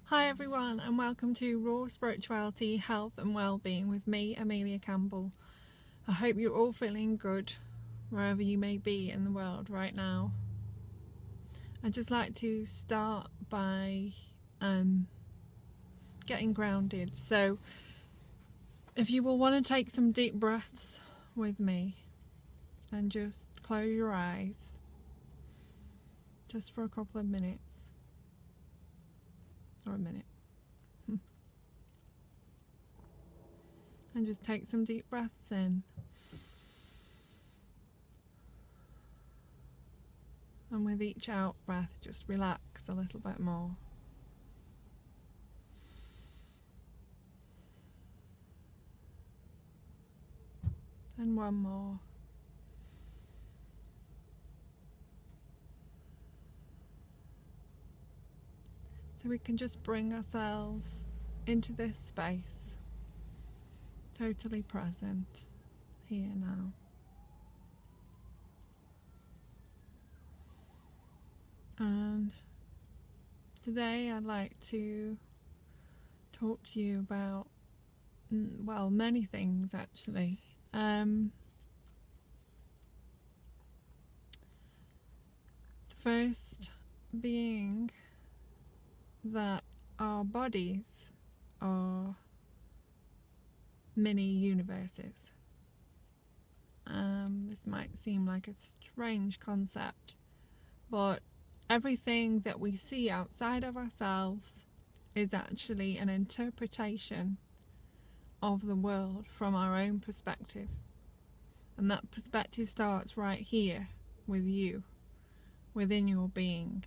Hi everyone, and welcome to Raw Spirituality, Health and Wellbeing with me, Amelia Campbell. I hope you're all feeling good wherever you may be in the world right now. I'd just like to start by getting grounded. So if you will want to take some deep breaths with me and just close your eyes just for a couple of minutes or a minute. And just take some deep breaths in. And with each out breath, just relax a little bit more. And one more. So we can just bring ourselves into this space, totally present, here now. And today I'd like to talk to you about, well, many things actually. The first being that our bodies are mini universes. This might seem like a strange concept, but everything that we see outside of ourselves is actually an interpretation of the world from our own perspective. And that perspective starts right here with you, within your being.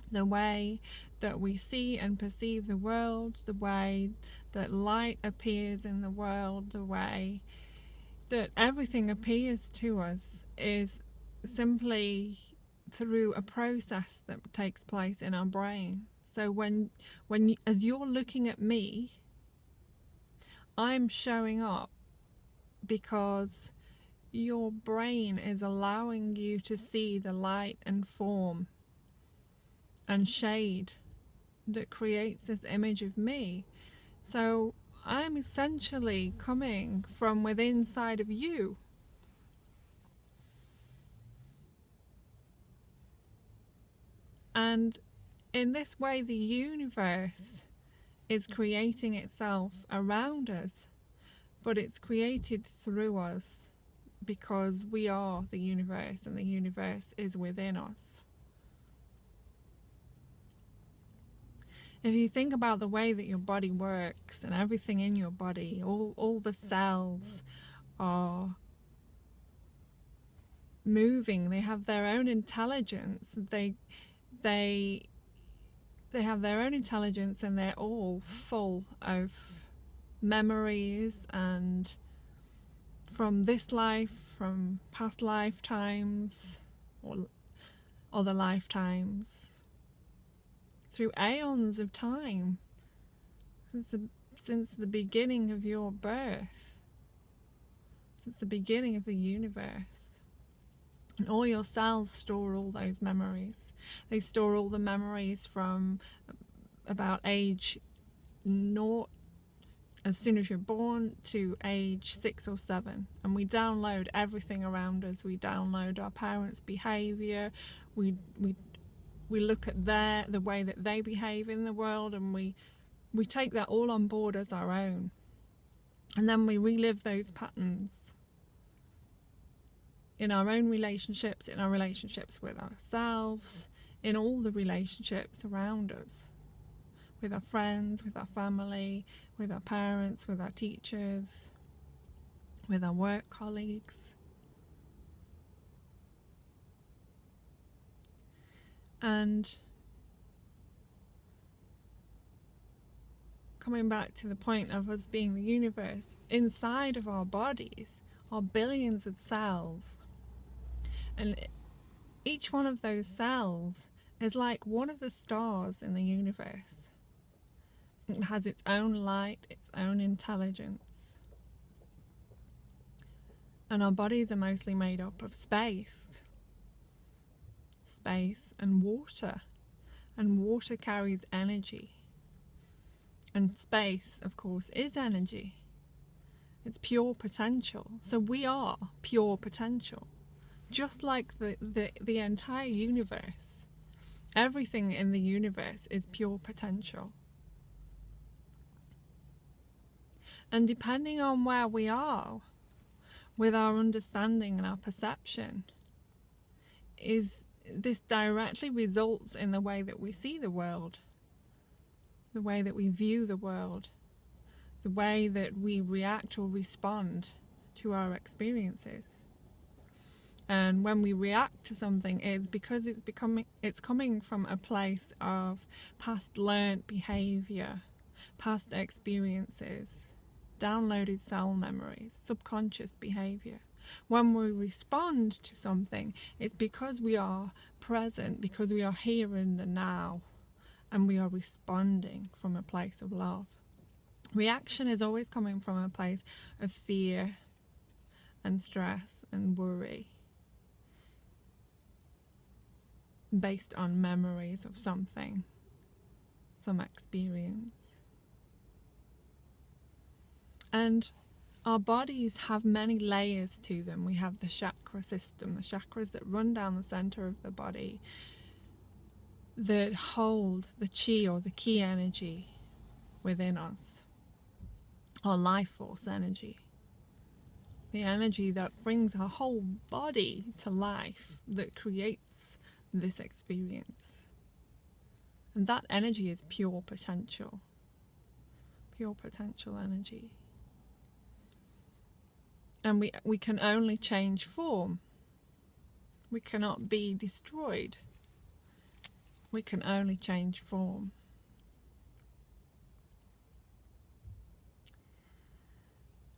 The way that we see and perceive the world, the way that light appears in the world, the way that everything appears to us is simply through a process that takes place in our brain. So as you're looking at me, I'm showing up because your brain is allowing you to see the light and form and shade that creates this image of me. So I'm essentially coming from within inside of you. And in this way, the universe is creating itself around us, but it's created through us because we are the universe and the universe is within us. If you think about the way that your body works and everything in your body, all the cells are moving. They have their own intelligence. They have their own intelligence, and they're all full of memories and from this life, from past lifetimes or other lifetimes, through aeons of time, since the beginning of your birth, since the beginning of the universe. And all your cells store all those memories. They store all the memories from about age 0, as soon as you're born, to age 6 or 7. And we download everything around us. We download our parents' behavior. We look at the way that they behave in the world, and we take that all on board as our own. And then we relive those patterns in our own relationships, in our relationships with ourselves, in all the relationships around us, with our friends, with our family, with our parents, with our teachers, with our work colleagues. And coming back to the point of us being the universe, inside of our bodies are billions of cells. And each one of those cells is like one of the stars in the universe. It has its own light, its own intelligence. And our bodies are mostly made up of space and water. and water carries energy. And space, of course, is energy. It's pure potential. So we are pure potential. Just like the entire universe. Everything in the universe is pure potential. And depending on where we are with our understanding and our perception, this directly results in the way that we see the world, the way that we view the world, the way that we react or respond to our experiences. And when we react to something, it's because it's coming from a place of past learnt behavior, past experiences, downloaded cell memories, subconscious behavior. When we respond to something, it's because we are present, because we are here in the now, and we are responding from a place of love. Reaction is always coming from a place of fear and stress and worry, based on memories of something, some experience. And our bodies have many layers to them. We have the chakra system, the chakras that run down the center of the body, that hold the chi or the ki energy within us, or life force energy. The energy that brings our whole body to life, that creates this experience. And that energy is pure potential energy. And we can only change form. We cannot be destroyed. We can only change form.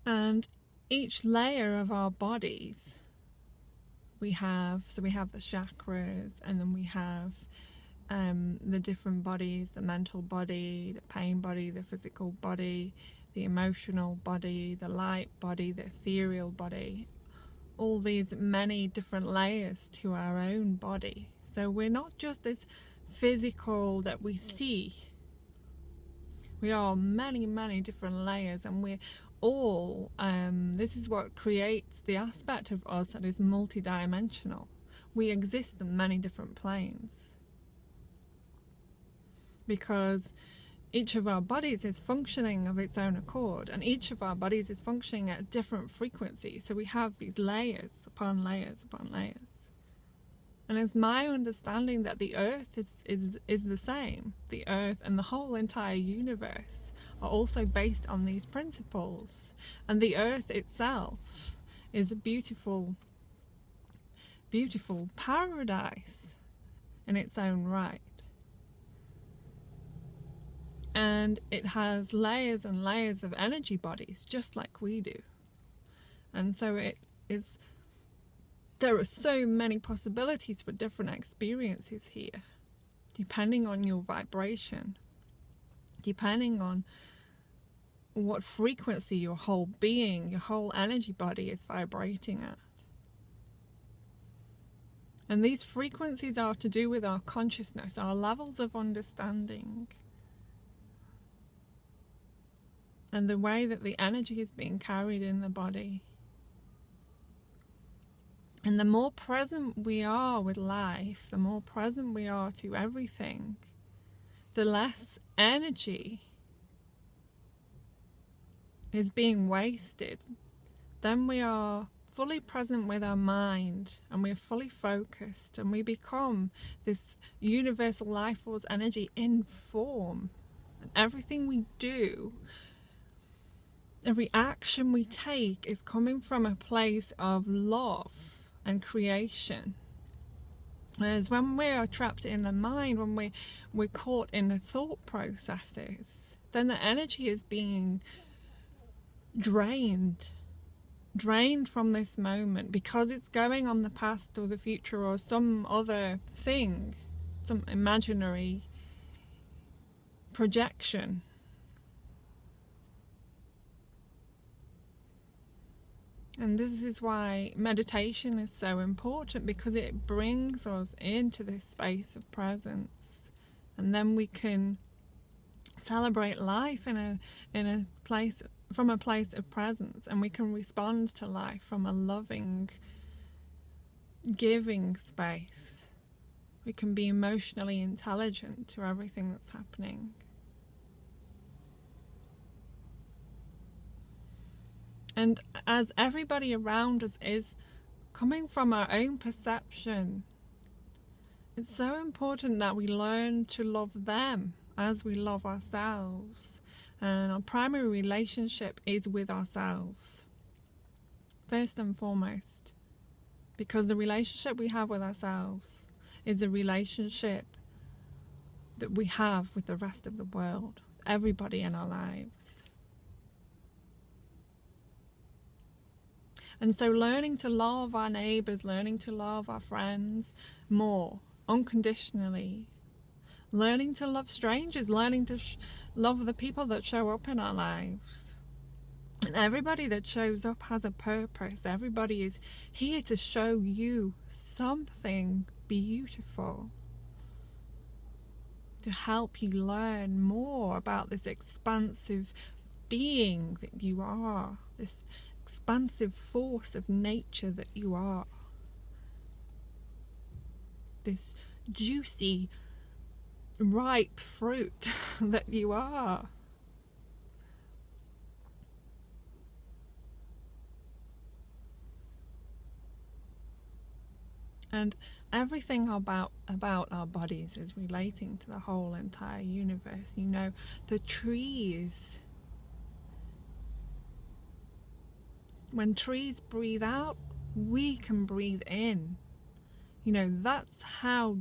And each layer of our bodies, we have the chakras, and then we have the different bodies, the mental body, the pain body, the physical body, the emotional body, the light body, the ethereal body, all these many different layers to our own body. So we're not just this physical that we see. We are many, many different layers, and we're all, this is what creates the aspect of us that is multidimensional. We exist in many different planes, because each of our bodies is functioning of its own accord, and each of our bodies is functioning at different frequencies. So we have these layers upon layers upon layers. And it's my understanding that the earth is the same. The earth and the whole entire universe are also based on these principles. And the earth itself is a beautiful, beautiful paradise in its own right. And it has layers and layers of energy bodies, just like we do. And so there are so many possibilities for different experiences here, depending on your vibration, depending on what frequency your whole being, your whole energy body is vibrating at. And these frequencies are to do with our consciousness, our levels of understanding, and the way that the energy is being carried in the body. And the more present we are with life, the more present we are to everything, the less energy is being wasted. Then we are fully present with our mind, and we're fully focused, and we become this universal life force energy in form. And everything we do, every action we take, is coming from a place of love and creation. Whereas when we are trapped in the mind, when we're caught in the thought processes, then the energy is being drained from this moment, because it's going on the past or the future or some other thing, some imaginary projection. And this is why meditation is so important, because it brings us into this space of presence and then we can celebrate life in a place, from a place of presence, and we can respond to life from a loving, giving space. We can be emotionally intelligent to everything that's happening. And as everybody around us is coming from our own perception, it's so important that we learn to love them as we love ourselves. And our primary relationship is with ourselves, first and foremost, because the relationship we have with ourselves is a relationship that we have with the rest of the world, everybody in our lives. And so learning to love our neighbours, learning to love our friends more, unconditionally, learning to love strangers, learning to love the people that show up in our lives. And everybody that shows up has a purpose. Everybody is here to show you something beautiful, to help you learn more about this expansive being that you are, this expansive force of nature that you are, this juicy, ripe fruit that you are. And everything about our bodies is relating to the whole entire universe. You know, the trees, when trees breathe out, we can breathe in. You know, that's how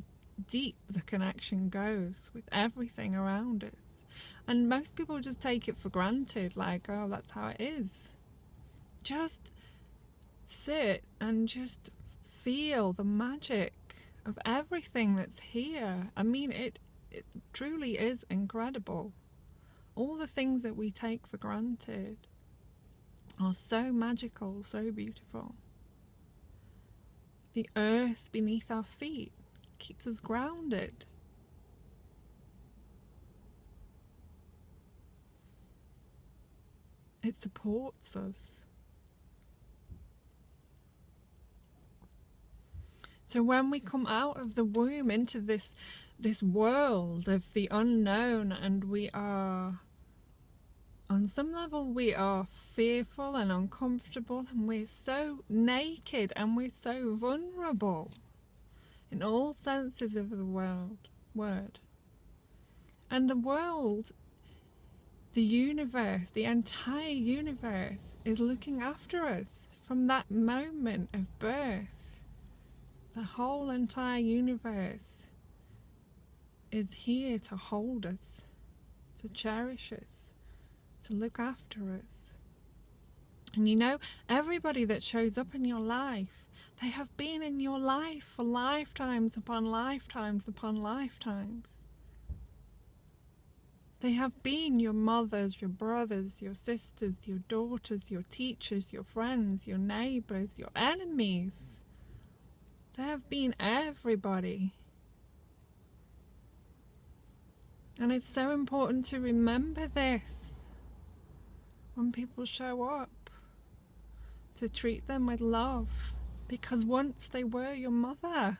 deep the connection goes with everything around us. And most people just take it for granted, like, oh, that's how it is. Just sit and just feel the magic of everything that's here. I mean, it truly is incredible. All the things that we take for granted are so magical, so beautiful. The earth beneath our feet keeps us grounded. It supports us. So when we come out of the womb into this world of the unknown, and we are, on some level, we are fearful and uncomfortable, and we're so naked and we're so vulnerable in all senses of the word. And the world, the universe, the entire universe is looking after us from that moment of birth. The whole entire universe is here to hold us, to cherish us, to look after us. And you know, everybody that shows up in your life, they have been in your life for lifetimes upon lifetimes upon lifetimes. They have been your mothers, your brothers, your sisters, your daughters, your teachers, your friends, your neighbours, your enemies. They have been everybody. And it's so important to remember this when people show up, to treat them with love, because once they were your mother,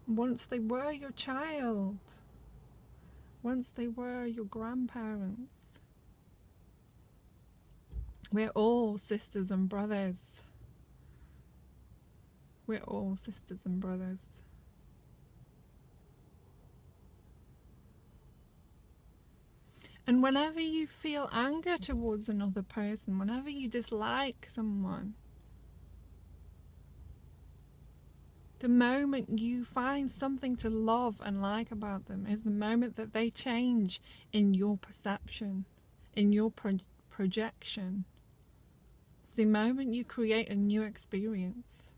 once they were your child, once they were your grandparents. We're all sisters and brothers. We're all sisters and brothers. And whenever you feel anger towards another person, whenever you dislike someone, the moment you find something to love and like about them is the moment that they change in your perception, in your projection. It's the moment you create a new experience.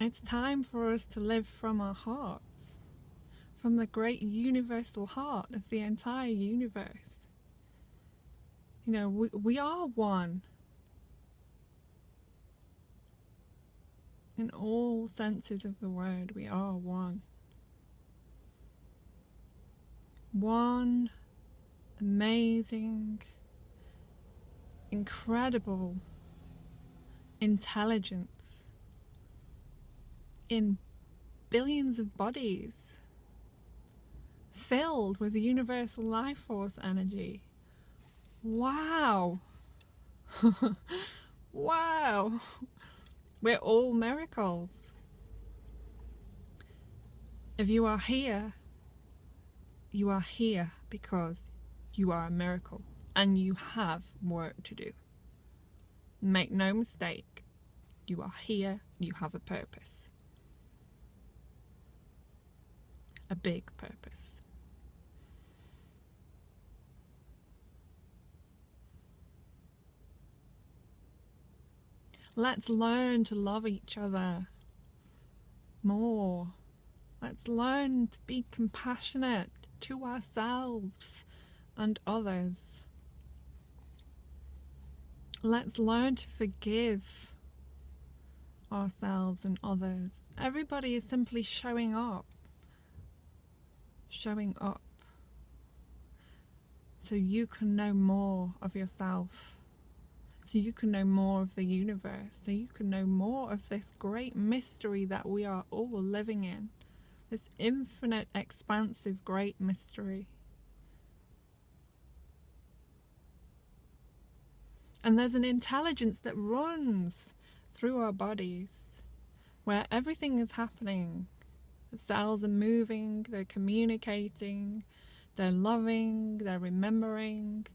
It's time for us to live from our hearts, from the great universal heart of the entire universe. You know, we are one. In all senses of the word, we are one. One amazing, incredible intelligence in billions of bodies, filled with universal life force energy. Wow! Wow! We're all miracles. If you are here because you are a miracle and you have work to do. Make no mistake, you are here, you have a purpose. A big purpose. Let's learn to love each other more. Let's learn to be compassionate to ourselves and others. Let's learn to forgive ourselves and others. Everybody is simply showing up. Showing up. So you can know more of yourself. So you can know more of the universe. So you can know more of this great mystery that we are all living in. This infinite, expansive, great mystery. And there's an intelligence that runs through our bodies, where everything is happening. The cells are moving, they're communicating, they're loving, they're remembering,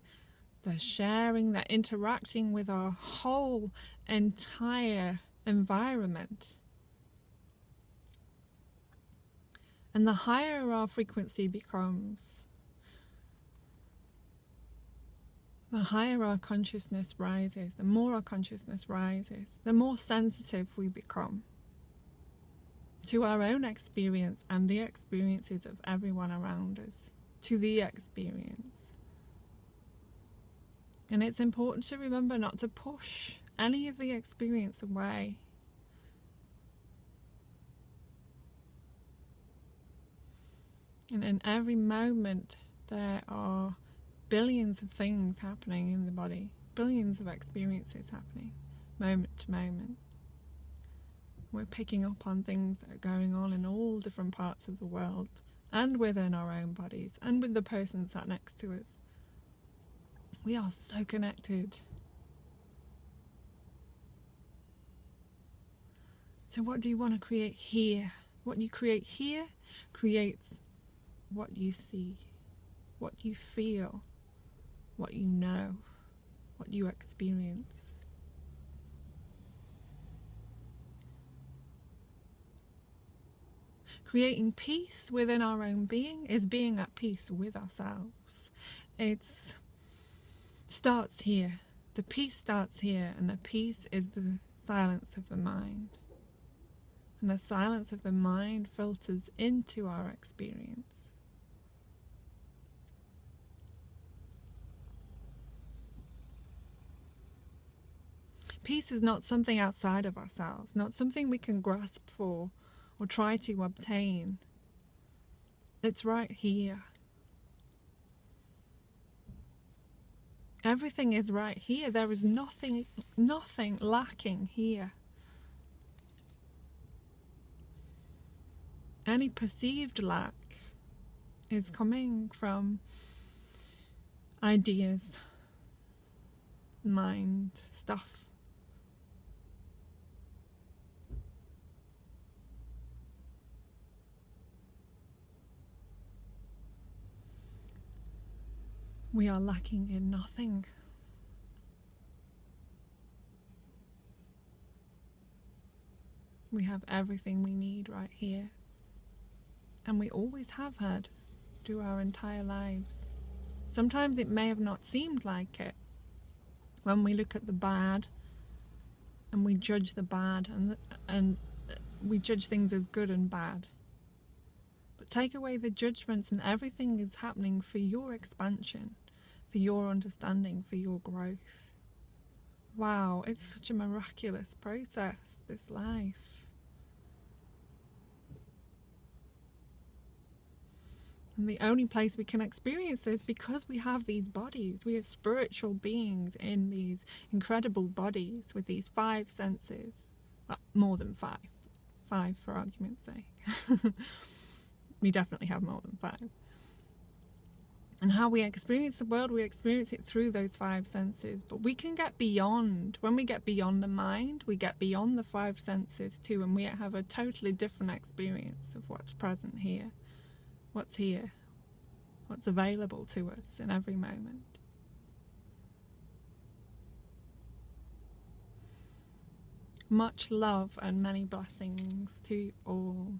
they're sharing, they're interacting with our whole entire environment. And the higher our frequency becomes, the higher our consciousness rises, the more our consciousness rises, the more sensitive we become to our own experience and the experiences of everyone around us, to the experience. And it's important to remember not to push any of the experience away. And in every moment there are billions of things happening in the body, billions of experiences happening, moment to moment. We're picking up on things that are going on in all different parts of the world, and within our own bodies, and with the person sat next to us. We are so connected. So what do you want to create here? What you create here creates what you see, what you feel, what you know, what you experience. Creating peace within our own being is being at peace with ourselves. It starts here. The peace starts here, and the peace is the silence of the mind. And the silence of the mind filters into our experience. Peace is not something outside of ourselves, not something we can grasp for or try to obtain. It's right here. Everything is right here. There is nothing lacking here. Any perceived lack is coming from ideas, mind, stuff. We are lacking in nothing. We have everything we need right here. And we always have had through our entire lives. Sometimes it may have not seemed like it when we look at the bad and we judge the bad and we judge things as good and bad. But take away the judgments and everything is happening for your expansion, for your understanding, for your growth. Wow, it's such a miraculous process, this life. And the only place we can experience this, because we have these bodies, we have spiritual beings in these incredible bodies with these 5 senses. Well, more than 5. 5 for argument's sake. We definitely have more than 5. And how we experience the world, we experience it through those 5 senses. But we can get beyond, when we get beyond the mind, we get beyond the 5 senses too, and we have a totally different experience of what's present here. What's here, what's available to us in every moment. Much love and many blessings to all.